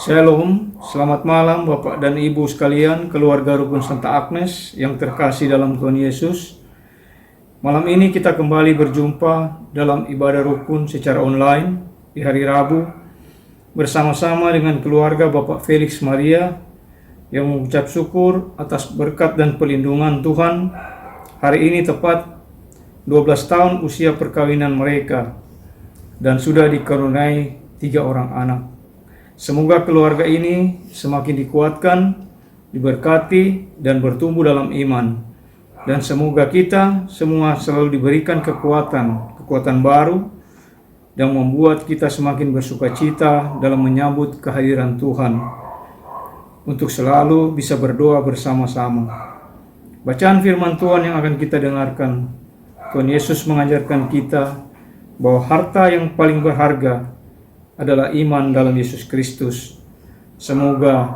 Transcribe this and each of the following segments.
Shalom, selamat malam Bapak dan Ibu sekalian, keluarga Rukun Santa Agnes yang terkasih dalam Tuhan Yesus. Malam ini kita kembali berjumpa dalam ibadah rukun secara online di hari Rabu bersama-sama dengan keluarga Bapak Felix Maria yang mengucap syukur atas berkat dan perlindungan Tuhan. Hari ini tepat 12 tahun usia perkawinan mereka dan sudah dikaruniai 3 orang anak. Semoga keluarga ini semakin dikuatkan, diberkati, dan bertumbuh dalam iman. Dan semoga kita semua selalu diberikan kekuatan baru yang membuat kita semakin bersukacita dalam menyambut kehadiran Tuhan, untuk selalu bisa berdoa bersama-sama. Bacaan firman Tuhan yang akan kita dengarkan, Tuhan Yesus mengajarkan kita bahwa harta yang paling berharga adalah iman dalam Yesus Kristus. Semoga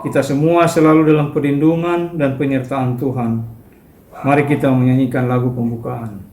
kita semua selalu dalam perlindungan dan penyertaan Tuhan. Mari kita menyanyikan lagu pembukaan.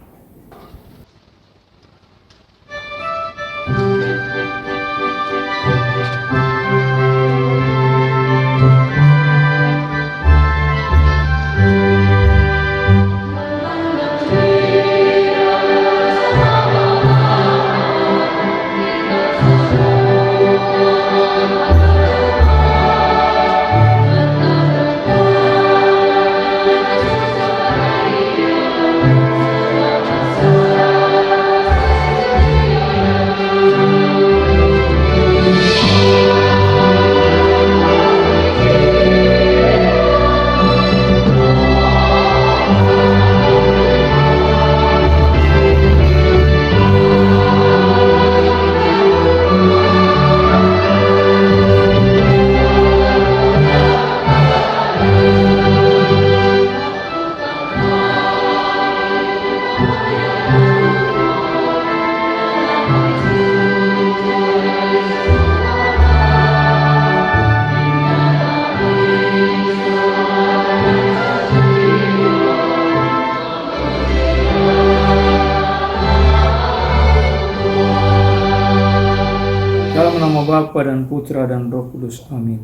Dalam nama Bapa dan Putra dan Roh Kudus. Amin.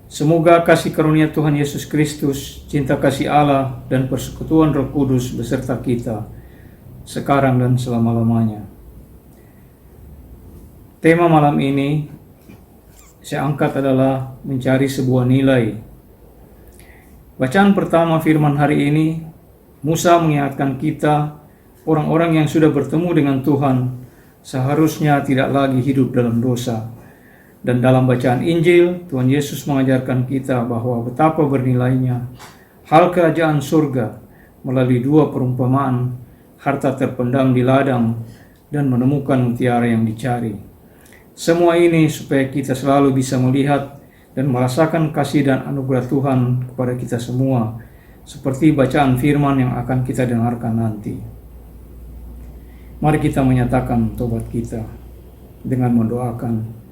Semoga kasih karunia Tuhan Yesus Kristus, cinta kasih Allah, dan persekutuan Roh Kudus beserta kita, sekarang dan selama-lamanya. Tema malam ini saya angkat adalah mencari sebuah nilai. Bacaan pertama firman hari ini, Musa mengingatkan kita, orang-orang yang sudah bertemu dengan Tuhan, seharusnya tidak lagi hidup dalam dosa. Dan dalam bacaan Injil, Tuhan Yesus mengajarkan kita bahwa betapa bernilainya hal kerajaan surga melalui 2 perumpamaan, harta terpendam di ladang dan menemukan mutiara yang dicari. Semua ini supaya kita selalu bisa melihat dan merasakan kasih dan anugerah Tuhan kepada kita semua, seperti bacaan firman yang akan kita dengarkan nanti. Mari kita menyatakan tobat kita dengan mendoakan.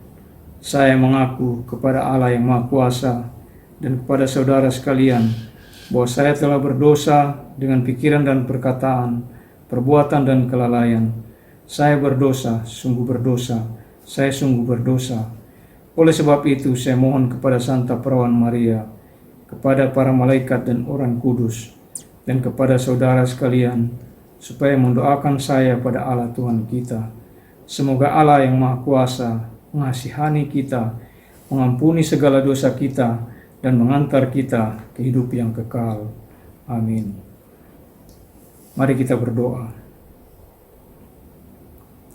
Saya mengaku kepada Allah yang Maha Kuasa dan kepada saudara sekalian bahwa saya telah berdosa dengan pikiran dan perkataan, perbuatan dan kelalaian. Saya berdosa, sungguh berdosa. Saya sungguh berdosa. Oleh sebab itu saya mohon kepada Santa Perawan Maria, kepada para malaikat dan orang kudus, dan kepada saudara sekalian, supaya mendoakan saya pada Allah Tuhan kita. Semoga Allah yang Maha Kuasa mengasihani kita, mengampuni segala dosa kita, dan mengantar kita ke hidup yang kekal. Amin. Mari kita berdoa.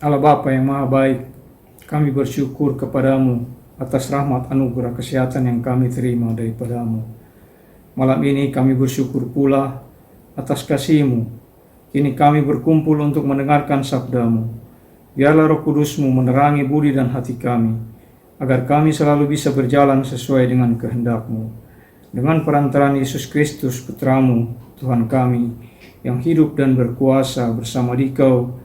Allah Bapa yang Maha Baik, kami bersyukur kepadamu atas rahmat anugerah kesehatan yang kami terima daripadamu. Malam ini kami bersyukur pula atas kasih-Mu. Kini kami berkumpul untuk mendengarkan sabda-Mu. Biarlah Roh Kudus-Mu menerangi budi dan hati kami, agar kami selalu bisa berjalan sesuai dengan kehendak-Mu. Dengan perantaraan Yesus Kristus, Putra-Mu, Tuhan kami, yang hidup dan berkuasa bersama Dikau,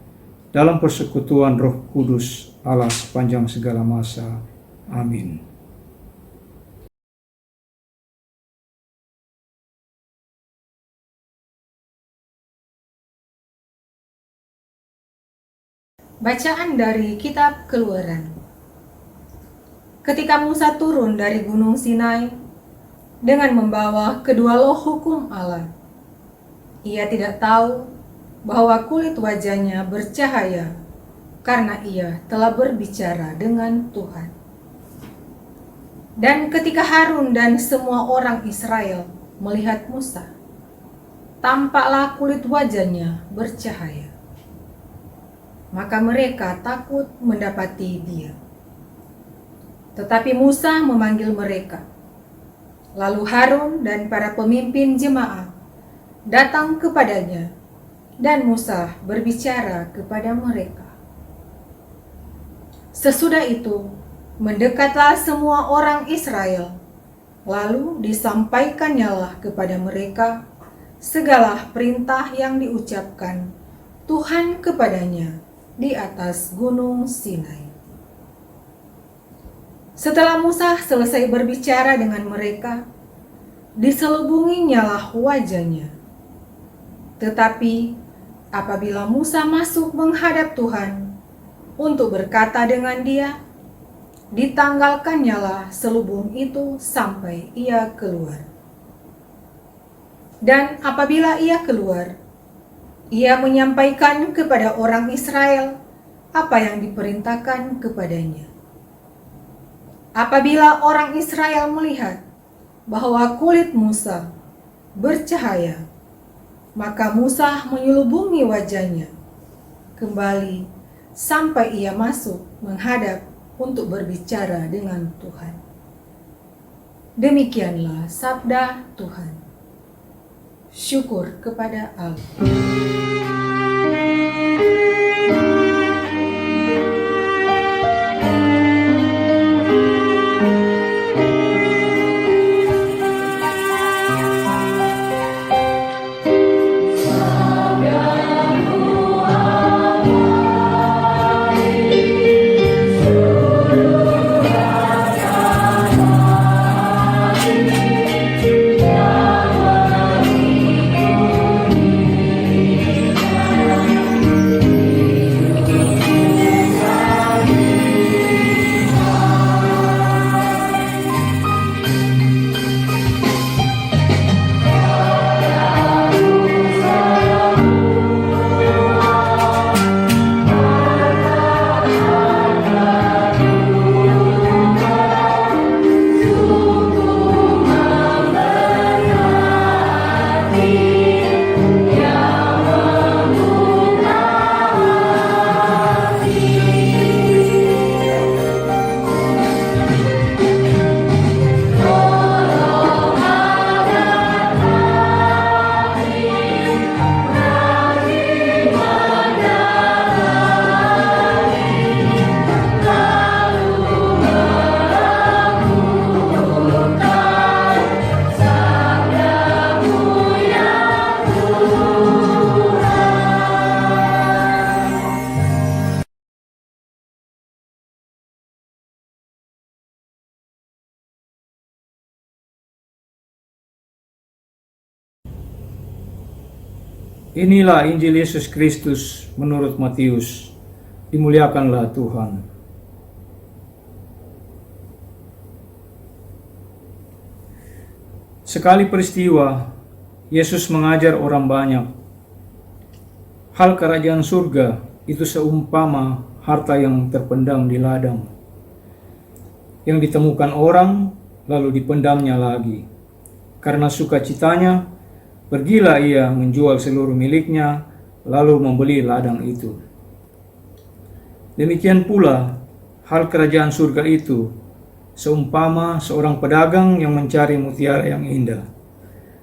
dalam persekutuan Roh Kudus, Allah sepanjang segala masa. Amin. Bacaan dari Kitab Keluaran. ketika Musa turun dari Gunung Sinai dengan membawa kedua loh hukum Allah. Ia tidak tahu bahwa kulit wajahnya bercahaya karena ia telah berbicara dengan Tuhan. Dan ketika Harun dan semua orang Israel melihat Musa, tampaklah kulit wajahnya bercahaya. Maka mereka takut mendapati dia. Tetapi Musa memanggil mereka. Lalu Harun dan para pemimpin jemaah datang kepadanya, dan Musa berbicara kepada mereka. Sesudah itu, mendekatlah semua orang Israel, lalu disampaikannyalah kepada mereka segala perintah yang diucapkan Tuhan kepadanya di atas Gunung Sinai. Setelah Musa selesai berbicara dengan mereka, diselubunginyalah wajahnya. Tetapi apabila Musa masuk menghadap Tuhan untuk berkata dengan dia, ditanggalkannyalah selubung itu sampai ia keluar. Dan apabila ia keluar, ia menyampaikan kepada orang Israel apa yang diperintahkan kepadanya. Apabila orang Israel melihat bahwa kulit Musa bercahaya, maka Musa menyelubungi wajahnya kembali sampai ia masuk menghadap untuk berbicara dengan Tuhan. Demikianlah sabda Tuhan. Syukur kepada Allah. Inilah Injil Yesus Kristus menurut Matius. Dimuliakanlah Tuhan. Sekali peristiwa, Yesus mengajar orang banyak. Hal kerajaan surga itu seumpama harta yang terpendam di ladang, yang ditemukan orang lalu dipendamnya lagi. Karena sukacitanya, pergilah ia menjual seluruh miliknya, lalu membeli ladang itu. Demikian pula, hal kerajaan surga itu seumpama seorang pedagang yang mencari mutiara yang indah.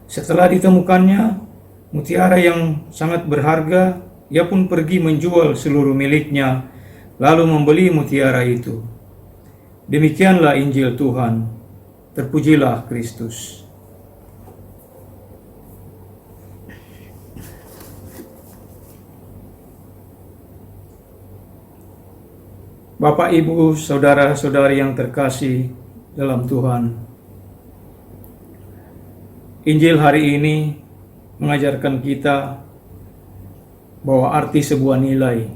Setelah ditemukannya, mutiara yang sangat berharga, ia pun pergi menjual seluruh miliknya, lalu membeli mutiara itu. Demikianlah Injil Tuhan. Terpujilah Kristus. Bapak, Ibu, Saudara-saudari yang terkasih dalam Tuhan, Injil hari ini mengajarkan kita bahwa arti sebuah nilai,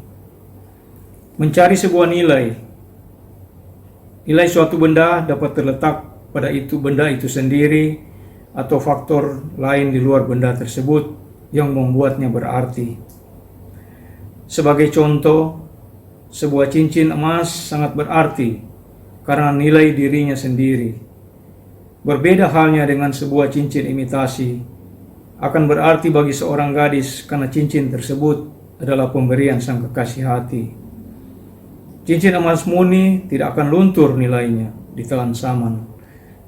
mencari sebuah nilai, Nilai suatu benda dapat terletak pada benda itu sendiri atau faktor lain di luar benda tersebut yang membuatnya berarti. Sebagai contoh, sebuah cincin emas sangat berarti karena nilai dirinya sendiri. Berbeda halnya dengan sebuah cincin imitasi, akan berarti bagi seorang gadis karena cincin tersebut adalah pemberian sang kekasih hati. Cincin emas murni tidak akan luntur nilainya ditelan zaman,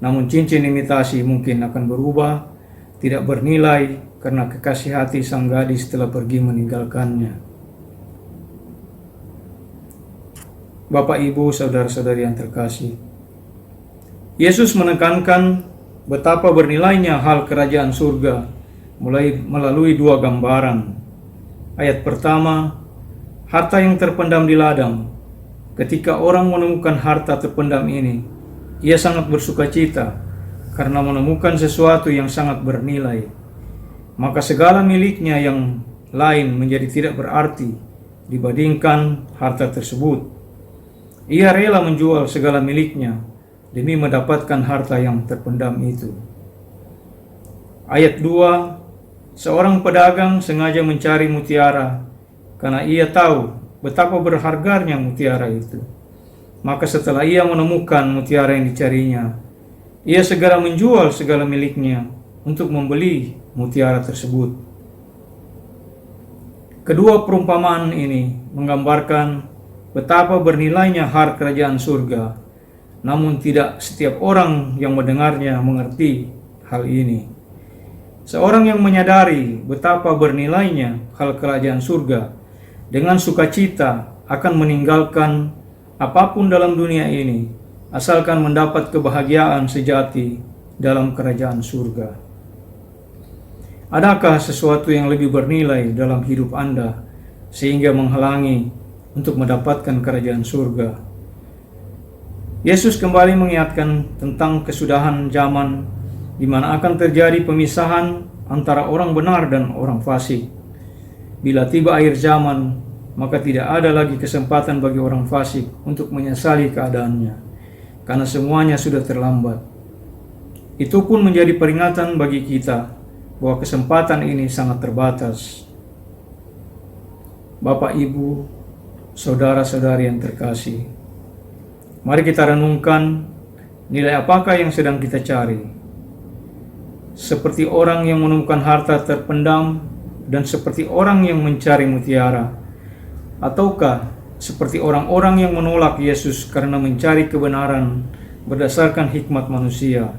namun cincin imitasi mungkin akan berubah, tidak bernilai karena kekasih hati sang gadis telah pergi meninggalkannya. Bapak, Ibu, saudara-saudari yang terkasih, Yesus menekankan betapa bernilainya hal kerajaan surga melalui dua gambaran. Ayat pertama, harta yang terpendam di ladang. Ketika orang menemukan harta terpendam ini, ia sangat bersukacita karena menemukan sesuatu yang sangat bernilai. Maka segala miliknya yang lain menjadi tidak berarti dibandingkan harta tersebut. Ia rela menjual segala miliknya demi mendapatkan harta yang terpendam itu. Ayat 2, seorang pedagang sengaja mencari mutiara karena ia tahu betapa berharganya mutiara itu. Maka setelah ia menemukan mutiara yang dicarinya, ia segera menjual segala miliknya untuk membeli mutiara tersebut. Kedua perumpamaan ini menggambarkan betapa bernilainya harta kerajaan surga, namun tidak setiap orang yang mendengarnya mengerti hal ini. Seorang yang menyadari betapa bernilainya hal kerajaan surga dengan sukacita akan meninggalkan apapun dalam dunia ini, asalkan mendapat kebahagiaan sejati dalam kerajaan surga. Adakah sesuatu yang lebih bernilai dalam hidup Anda sehingga menghalangi untuk mendapatkan kerajaan surga? Yesus kembali mengingatkan tentang kesudahan zaman di mana akan terjadi pemisahan antara orang benar dan orang fasik. Bila tiba akhir zaman, maka tidak ada lagi kesempatan bagi orang fasik untuk menyesali keadaannya, karena semuanya sudah terlambat. Itu pun menjadi peringatan bagi kita bahwa kesempatan ini sangat terbatas. Bapak, Ibu, saudara-saudari yang terkasih, mari kita renungkan nilai apakah yang sedang kita cari. Seperti orang yang menemukan harta terpendam dan seperti orang yang mencari mutiara, ataukah seperti orang-orang yang menolak Yesus karena mencari kebenaran berdasarkan hikmat manusia?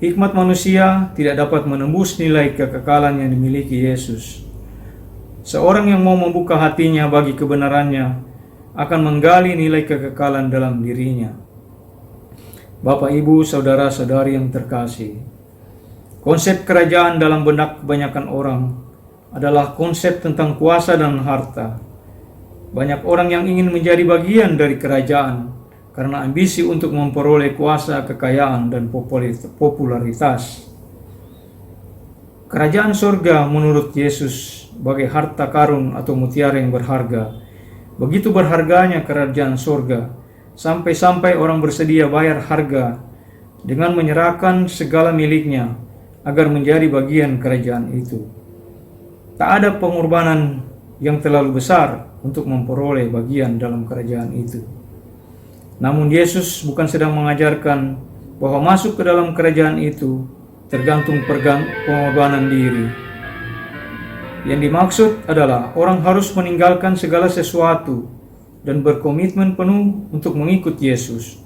Hikmat manusia tidak dapat menembus nilai kekekalan yang dimiliki Yesus. Seorang yang mau membuka hatinya bagi kebenarannya akan menggali nilai kekekalan dalam dirinya. Bapak, Ibu, saudara-saudari yang terkasih, konsep kerajaan dalam benak kebanyakan orang adalah konsep tentang kuasa dan harta. Banyak orang yang ingin menjadi bagian dari kerajaan karena ambisi untuk memperoleh kuasa, kekayaan, dan popularitas. Kerajaan surga menurut Yesus sebagai harta karun atau mutiara yang berharga. Begitu berharganya kerajaan surga, sampai-sampai orang bersedia bayar harga dengan menyerahkan segala miliknya agar menjadi bagian kerajaan itu. Tak ada pengorbanan yang terlalu besar untuk memperoleh bagian dalam kerajaan itu. Namun Yesus bukan sedang mengajarkan bahwa masuk ke dalam kerajaan itu tergantung pengorbanan diri. Yang dimaksud adalah orang harus meninggalkan segala sesuatu dan berkomitmen penuh untuk mengikut Yesus.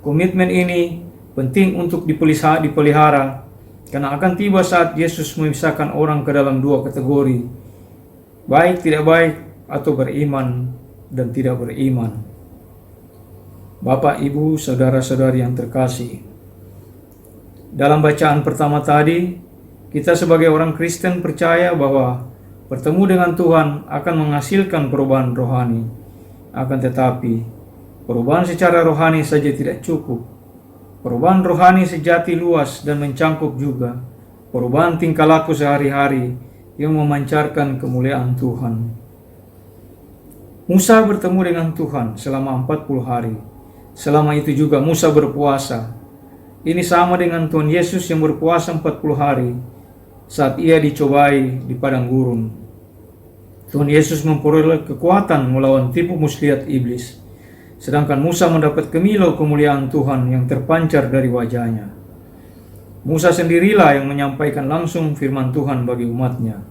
Komitmen ini penting untuk dipelihara karena akan tiba saat Yesus memisahkan orang ke dalam dua kategori, baik tidak baik atau beriman dan tidak beriman. Bapak, Ibu, saudara-saudari yang terkasih, dalam bacaan pertama tadi, kita sebagai orang Kristen percaya bahwa bertemu dengan Tuhan akan menghasilkan perubahan rohani. Akan tetapi, perubahan secara rohani saja tidak cukup. Perubahan rohani sejati luas dan mencangkup juga perubahan tingkah laku sehari-hari yang memancarkan kemuliaan Tuhan. Musa bertemu dengan Tuhan selama 40 hari, Selama itu juga Musa berpuasa. Ini sama dengan Tuhan Yesus yang berpuasa 40 hari saat ia dicobai di padang gurun. Tuhan Yesus memperoleh kekuatan melawan tipu muslihat iblis, sedangkan Musa mendapat kemilau kemuliaan Tuhan yang terpancar dari wajahnya. Musa sendirilah yang menyampaikan langsung firman Tuhan bagi umatnya.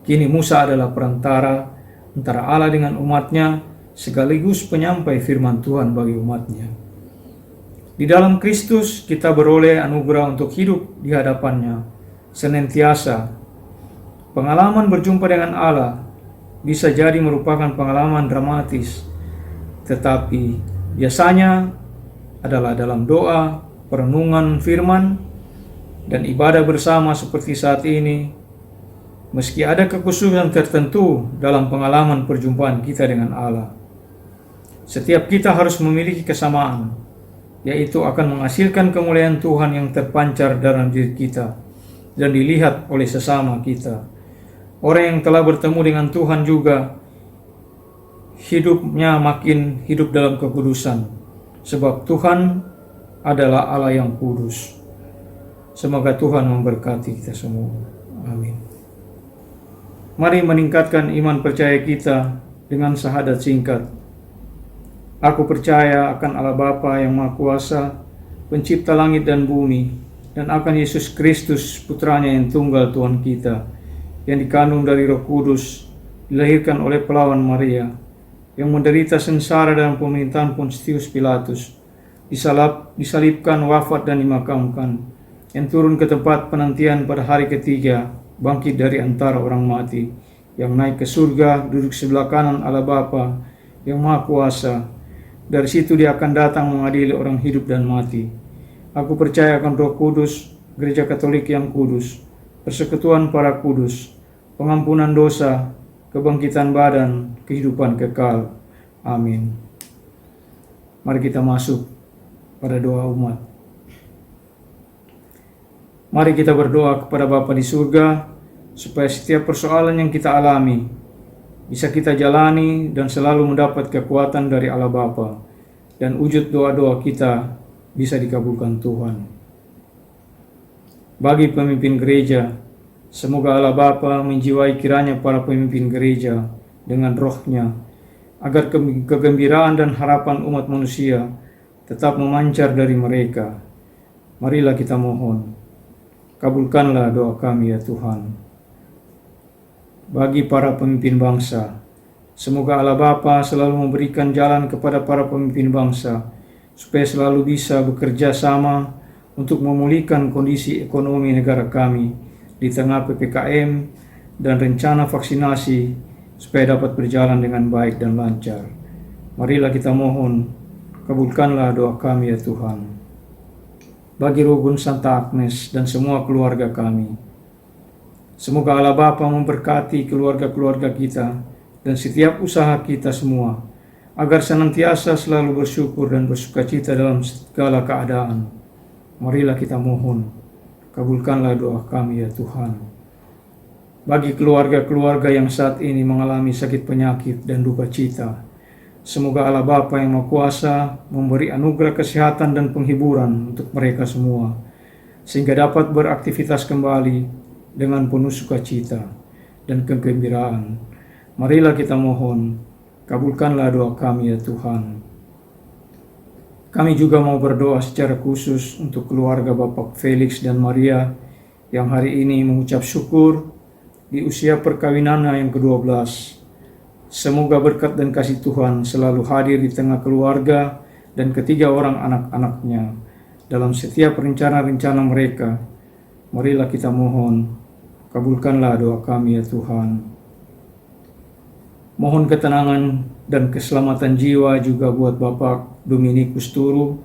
Kini Musa adalah perantara antara Allah dengan umatnya, sekaligus penyampai firman Tuhan bagi umatnya. Di dalam Kristus kita beroleh anugerah untuk hidup di hadapannya senantiasa. Pengalaman berjumpa dengan Allah bisa jadi merupakan pengalaman dramatis, tetapi biasanya adalah dalam doa, perenungan firman, dan ibadah bersama seperti saat ini. Meski ada kekhususan tertentu dalam pengalaman perjumpaan kita dengan Allah, setiap kita harus memiliki kesamaan, yaitu akan menghasilkan kemuliaan Tuhan yang terpancar dalam diri kita dan dilihat oleh sesama kita. Orang yang telah bertemu dengan Tuhan juga hidupnya makin hidup dalam kekudusan, sebab Tuhan adalah Allah yang kudus. Semoga Tuhan memberkati kita semua. Amin. Mari meningkatkan iman percaya kita dengan syahadat singkat. Aku percaya akan Allah Bapa yang Maha Kuasa, pencipta langit dan bumi, dan akan Yesus Kristus, putranya yang tunggal Tuhan kita, yang dikandung dari Roh Kudus, dilahirkan oleh pelawan Maria, yang menderita sengsara dalam pemerintahan Pontius Pilatus, disalibkan, wafat dan dimakamkan, yang turun ke tempat penantian pada hari ketiga, bangkit dari antara orang mati, yang naik ke surga, duduk sebelah kanan Allah Bapa yang Maha Kuasa. Dari situ Dia akan datang mengadili orang hidup dan mati. Aku percaya akan Roh Kudus, Gereja Katolik yang kudus, persekutuan para kudus, pengampunan dosa, kebangkitan badan, kehidupan kekal. Amin. Mari kita masuk pada doa umat. Mari kita berdoa kepada Bapa di surga, supaya setiap persoalan yang kita alami bisa kita jalani dan selalu mendapat kekuatan dari Allah Bapa, dan wujud doa-doa kita bisa dikabulkan Tuhan. Bagi pemimpin gereja, semoga Allah Bapa menjiwai kiranya para pemimpin gereja dengan roh-Nya, agar kegembiraan dan harapan umat manusia tetap memancar dari mereka. Marilah kita mohon, kabulkanlah doa kami ya Tuhan. Bagi para pemimpin bangsa, semoga Allah Bapa selalu memberikan jalan kepada para pemimpin bangsa, supaya selalu bisa bekerja sama untuk memulihkan kondisi ekonomi negara kami di tengah PPKM dan rencana vaksinasi, supaya dapat berjalan dengan baik dan lancar. Marilah kita mohon, kabulkanlah doa kami ya Tuhan. Bagi Rugun Santa Agnes dan semua keluarga kami, semoga Allah Bapa memberkati keluarga-keluarga kita dan setiap usaha kita semua, agar senantiasa selalu bersyukur dan bersukacita dalam segala keadaan. Marilah kita mohon, kabulkanlah doa kami ya Tuhan. Bagi keluarga-keluarga yang saat ini mengalami sakit penyakit dan duka cita, semoga Allah Bapa yang Maha Kuasa memberi anugerah kesehatan dan penghiburan untuk mereka semua, sehingga dapat beraktivitas kembali dengan penuh sukacita dan kegembiraan. Marilah kita mohon, kabulkanlah doa kami ya Tuhan. Kami juga mau berdoa secara khusus untuk keluarga Bapak Felix dan Maria yang hari ini mengucap syukur di usia perkawinannya yang ke-12. Semoga berkat dan kasih Tuhan selalu hadir di tengah keluarga dan ketiga orang anak-anaknya dalam setiap rencana-rencana mereka. Marilah kita mohon, kabulkanlah doa kami ya Tuhan. Mohon ketenangan dan keselamatan jiwa juga buat Bapak Dominikus Turu,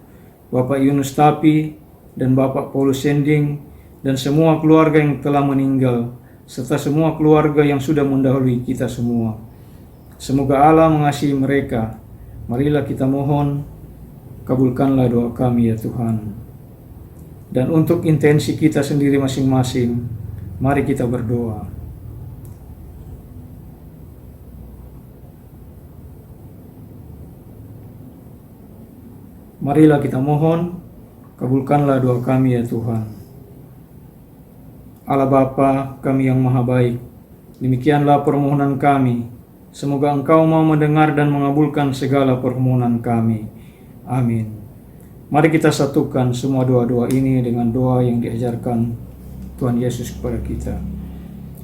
Bapak Yunus Tapi, dan Bapak Paulus Sending, dan semua keluarga yang telah meninggal, serta semua keluarga yang sudah mendahului kita semua. Semoga Allah mengasihi mereka. Marilah kita mohon, kabulkanlah doa kami ya Tuhan. Dan untuk intensi kita sendiri masing-masing, mari kita berdoa. Marilah kita mohon, kabulkanlah doa kami ya Tuhan. Allah Bapa kami yang maha baik, demikianlah permohonan kami. Semoga Engkau mau mendengar dan mengabulkan segala permohonan kami. Amin. Mari kita satukan semua doa-doa ini dengan doa yang diajarkan Tuhan Yesus kepada kita.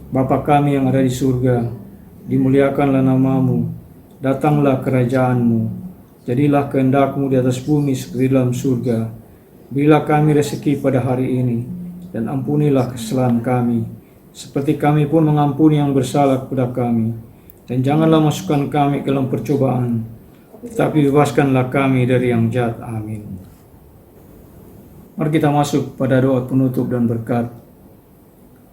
Bapa kami yang ada di surga, dimuliakanlah namamu, datanglah kerajaan-Mu, jadilah kehendak-Mu di atas bumi seperti dalam surga. Berilah kami rezeki pada hari ini, dan ampunilah kesalahan kami, seperti kami pun mengampuni yang bersalah kepada kami. Dan janganlah masukkan kami ke dalam percobaan, tetapi bebaskanlah kami dari yang jahat. Amin. Mari kita masuk pada doa penutup dan berkat.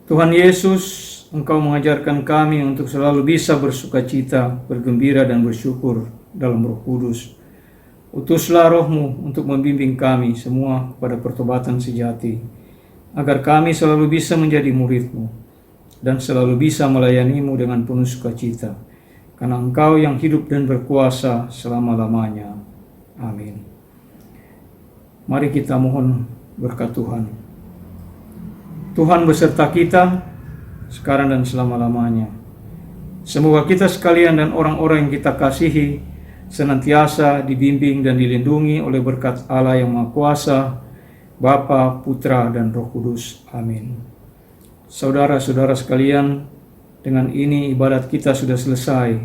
Tuhan Yesus, Engkau mengajarkan kami untuk selalu bisa bersukacita, bergembira dan bersyukur dalam Roh Kudus. Utuslah Roh-Mu untuk membimbing kami semua kepada pertobatan sejati, agar kami selalu bisa menjadi murid-Mu dan selalu bisa melayani-Mu dengan penuh sukacita, karena Engkau yang hidup dan berkuasa selama-lamanya. Amin. Mari kita mohon berkat Tuhan. Tuhan beserta kita sekarang dan selama-lamanya. Semoga kita sekalian dan orang-orang yang kita kasihi senantiasa dibimbing dan dilindungi oleh berkat Allah yang Maha Kuasa, Bapa, Putra, dan Roh Kudus. Amin. Saudara-saudara sekalian, dengan ini ibadat kita sudah selesai.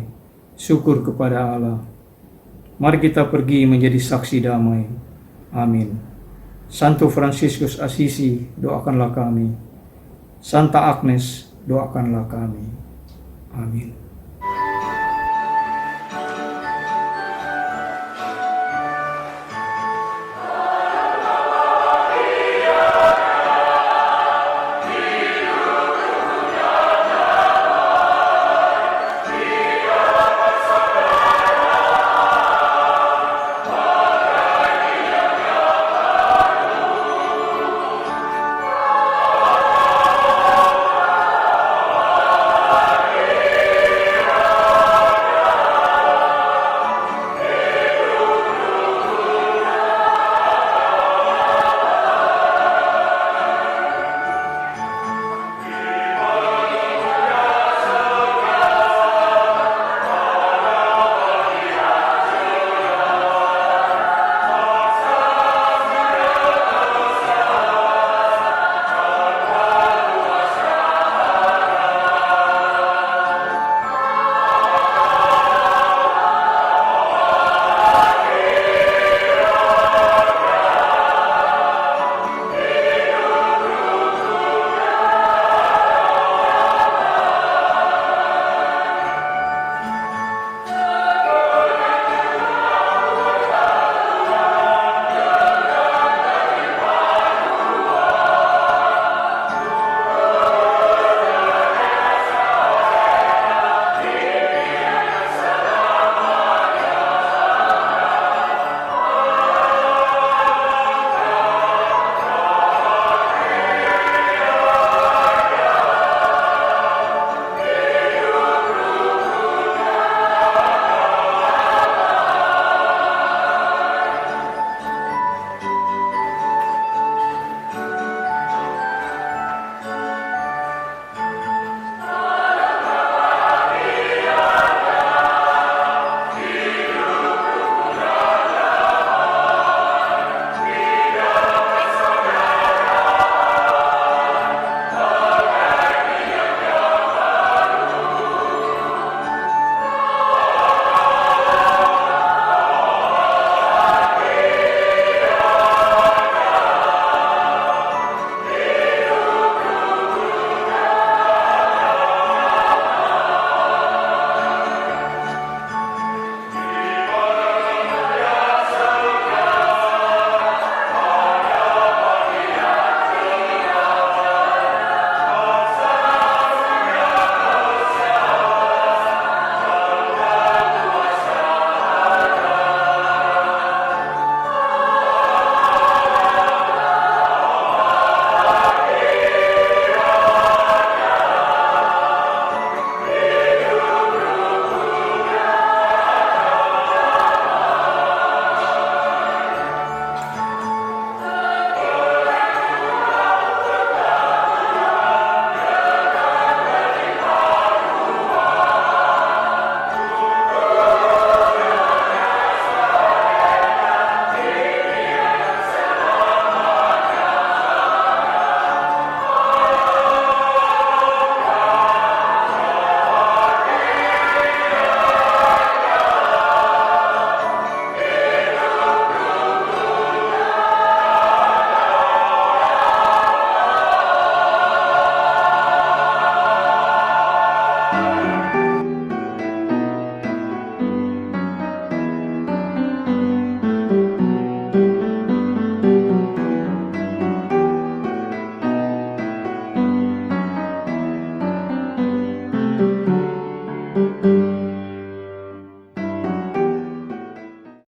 Syukur kepada Allah. Mari kita pergi menjadi saksi damai. Amin. Santo Fransiskus Assisi, doakanlah kami. Santa Agnes, doakanlah kami. Amin.